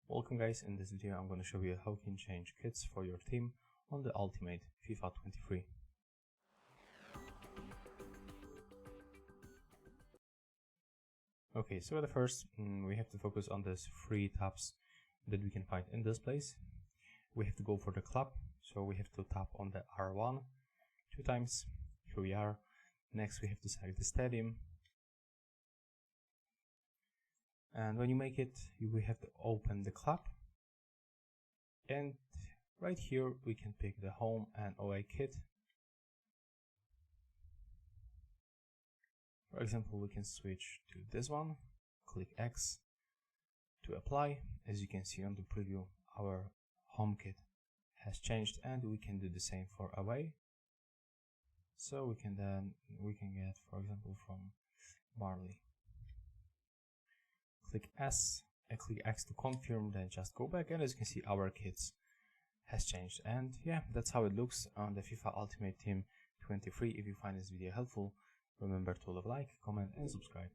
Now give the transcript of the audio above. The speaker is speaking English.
Welcome guys, in this video I'm going to show you how you can change kits for your team on the Ultimate FIFA 23. Okay, so the first we have to focus on these 3 tabs that we can find in this place. We have to go for the club, so we have to tap on the R1 2 times. Here we are. Next we have to select the stadium, and when you make it, we have to open the club, and right here we can pick the home and away kit. For example, we can switch to this one, click X to apply. As you can see on the preview, our home kit has changed, and we can do the same for away. So we can get, for example, from Marley. Click S and click X to confirm, then just go back, and as you can see our kits has changed. And yeah, that's how it looks on the FIFA Ultimate Team 23. If you find this video helpful, remember to leave a like, comment and subscribe.